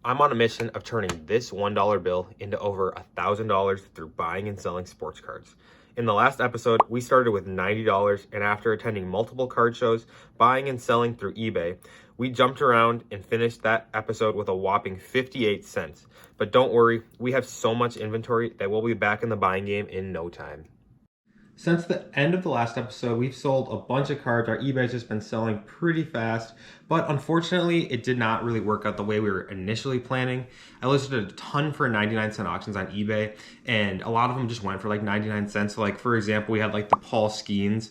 I'm on a mission of turning this $1 bill into over $1,000 through buying and selling sports cards. In the last episode, we started with $90, and after attending multiple card shows, buying and selling through eBay, we jumped around and finished that episode with a whopping 58 cents. But don't worry, we have so much inventory that we'll be back in the buying game in no time. Since the end of the last episode, we've sold a bunch of cards. Our eBay's just been selling pretty fast, but unfortunately, it did not really work out the way we were initially planning. I listed a ton for 99-cent auctions on eBay, and a lot of them just went for like 99 cents. So like, for example, we had like the Paul Skeens,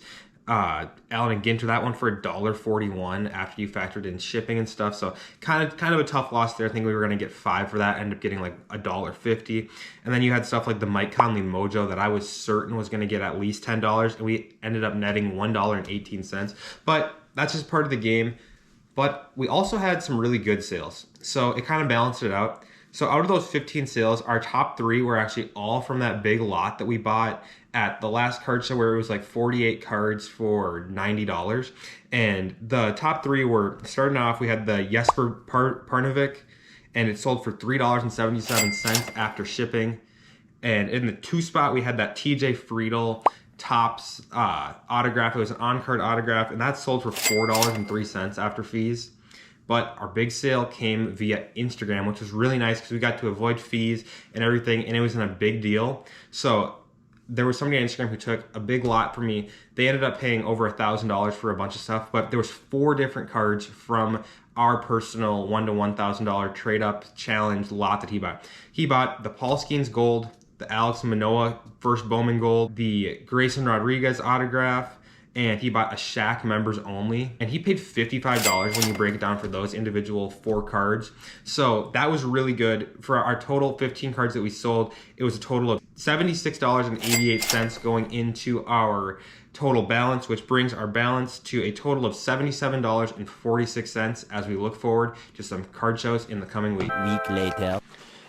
Allen and Ginter, that one for $1.41 after you factored in shipping and stuff. So kind of a tough loss there. I think we were going to get 5 for that, ended up getting like $1.50. And then you had stuff like the Mike Conley Mojo that I was certain was going to get at least $10, and we ended up netting $1.18. But that's just part of the game. But we also had some really good sales, so it kind of balanced it out. So out of those 15 sales, our top 3 were actually all from that big lot that we bought at the last card show, where it was like 48 cards for $90. And the top 3 were, starting off, we had the Jesper Parnevik, and it sold for $3.77 after shipping. And in the 2 spot, we had that TJ Friedel Topps autograph. It was an on-card autograph, and that sold for $4.03 after fees. But our big sale came via Instagram, which was really nice because we got to avoid fees and everything, and it was in a big deal. So there was somebody on Instagram who took a big lot for me. They ended up paying over $1,000 for a bunch of stuff, but there was 4 different cards from our personal $1 to $1,000 trade-up challenge lot that he bought. He bought the Paul Skeens Gold, the Alex Manoah First Bowman Gold, the Grayson Rodriguez autograph, and he bought a Shaq members only, and he paid $55 when you break it down for those individual 4 cards. So that was really good. For our total 15 cards that we sold, it was a total of $76.88 going into our total balance, which brings our balance to a total of $77.46 as we look forward to some card shows in the coming week. Week later.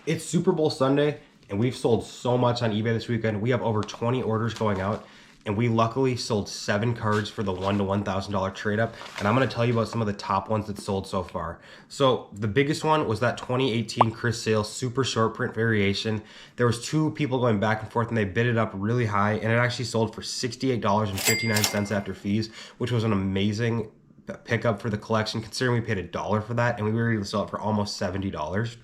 It's Super Bowl Sunday, and we've sold so much on eBay this weekend. We have over 20 orders going out, and we luckily sold 7 cards for the $1 to $1,000 trade up. And I'm going to tell you about some of the top ones that sold so far. So the biggest one was that 2018 Chris Sale super short print variation. There was 2 people going back and forth, and they bid it up really high, and it actually sold for $68.59 after fees, which was an amazing pickup for the collection, considering we paid $1 for that, and we were able to sell it for almost $70.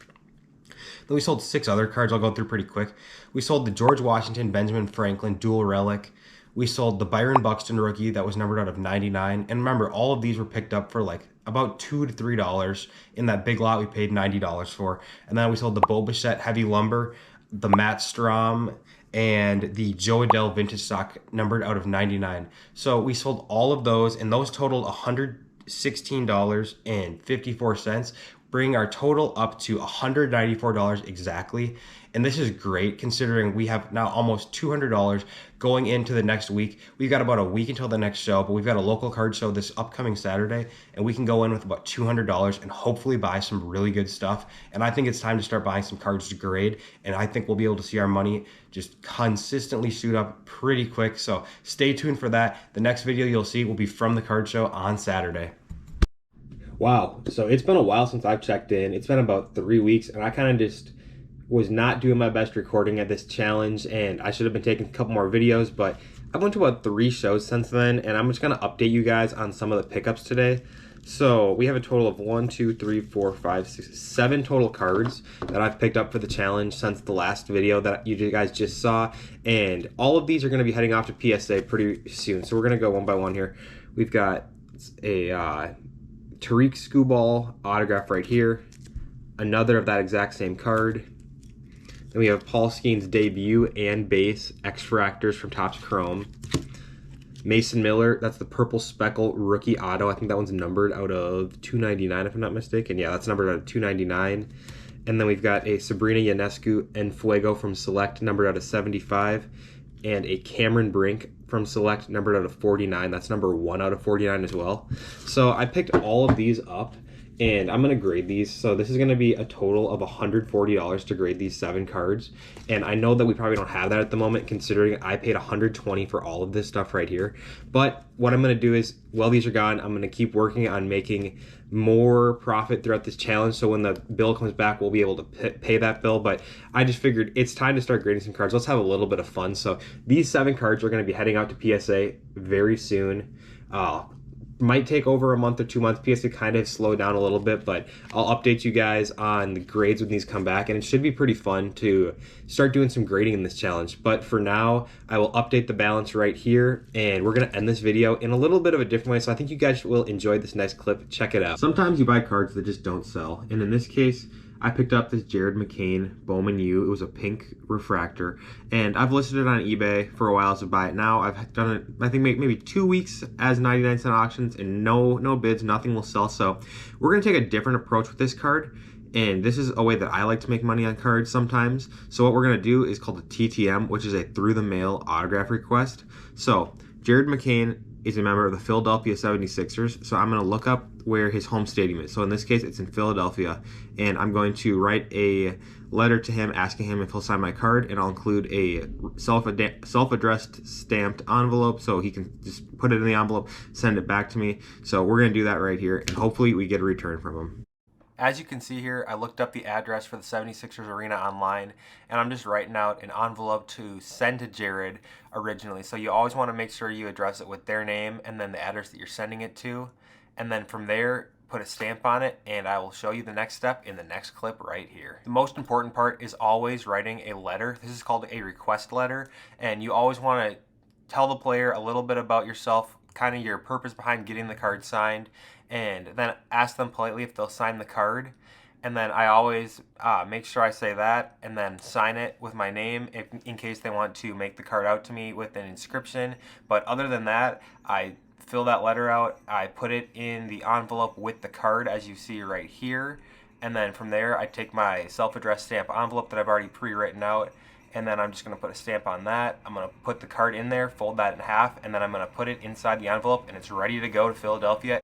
Then we sold 6 other cards I'll go through pretty quick. We sold the George Washington Benjamin Franklin dual relic. We sold the Byron Buxton rookie that was numbered out of 99. And remember, all of these were picked up for like about $2 to $3 in that big lot we paid $90 for. And then we sold the Bo Bichette heavy lumber, the Matt Strom, and the Joe Adell vintage stock numbered out of 99. So we sold all of those, and those totaled $116.54, bringing our total up to $194 exactly. And this is great considering we have now almost $200 going into the next week. We've got about a week until the next show, but we've got a local card show this upcoming Saturday, and we can go in with about $200 and hopefully buy some really good stuff. And I think it's time to start buying some cards to grade, and I think we'll be able to see our money just consistently shoot up pretty quick. So stay tuned for that. The next video you'll see will be from the card show on Saturday. Wow, so it's been a while since I've checked in. It's been about 3 weeks, and I kind of just was not doing my best recording at this challenge, and I should have been taking a couple more videos, but I went to about 3 shows since then, and I'm just going to update you guys on some of the pickups today. So we have a total of 1, 2, 3, 4, 5, 6, 7 total cards that I've picked up for the challenge since the last video that you guys just saw, and all of these are going to be heading off to PSA pretty soon. So we're going to go one by one here. We've got a Tariq Skubal autograph right here, another of that exact same card. Then we have Paul Skeens debut and base X-Fractors from Topps Chrome. Mason Miller, that's the purple speckle rookie auto. I think that one's numbered out of 299 if I'm not mistaken. Yeah, that's numbered out of 299. And then we've got a Sabrina Ionescu and Fuego from Select, numbered out of 75. And a Cameron Brink from Select, numbered out of 49. That's number 1 out of 49 as well. So I picked all of these up, and I'm gonna grade these. So this is gonna be a total of $140 to grade these 7 cards. And I know that we probably don't have that at the moment, considering I paid $120 for all of this stuff right here. But what I'm gonna do is, while these are gone, I'm gonna keep working on making more profit throughout this challenge. So when the bill comes back, we'll be able to pay that bill. But I just figured it's time to start grading some cards. Let's have a little bit of fun. So these 7 cards are gonna be heading out to PSA very soon. Might take over a month or 2 months. PSA kind of slowed down a little bit, but I'll update you guys on the grades when these come back, and it should be pretty fun to start doing some grading in this challenge. But for now, I will update the balance right here, and we're going to end this video in a little bit of a different way, so I think you guys will enjoy this next clip. Check it out. Sometimes you buy cards that just don't sell, and in this case, I picked up this Jared McCain Bowman U. It was a pink refractor, and I've listed it on eBay for a while to buy it now. I've done it, I think, maybe 2 weeks as 99-cent auctions, and no bids, nothing will sell. So we're gonna take a different approach with this card, and this is a way that I like to make money on cards sometimes. So what we're gonna do is called a TTM, which is a through the mail autograph request. So Jared McCain is a member of the Philadelphia 76ers. So I'm going to look up where his home stadium is. So in this case, it's in Philadelphia. And I'm going to write a letter to him asking him if he'll sign my card. And I'll include a self-addressed stamped envelope so he can just put it in the envelope, send it back to me. So we're going to do that right here. And hopefully we get a return from him. As you can see here, I looked up the address for the 76ers Arena online, and I'm just writing out an envelope to send to Jared originally. So you always want to make sure you address it with their name and then the address that you're sending it to. And then from there, put a stamp on it, and I will show you the next step in the next clip right here. The most important part is always writing a letter. This is called a request letter, and you always want to tell the player a little bit about yourself, kind of your purpose behind getting the card signed, and then ask them politely if they'll sign the card. And then I always make sure I say that and then sign it with my name in case they want to make the card out to me with an inscription. But other than that, I fill that letter out, I put it in the envelope with the card as you see right here, and then from there I take my self-addressed stamp envelope that I've already pre-written out, and then I'm just going to put a stamp on that. I'm going to put the card in there, fold that in half, and then I'm going to put it inside the envelope, and it's ready to go to Philadelphia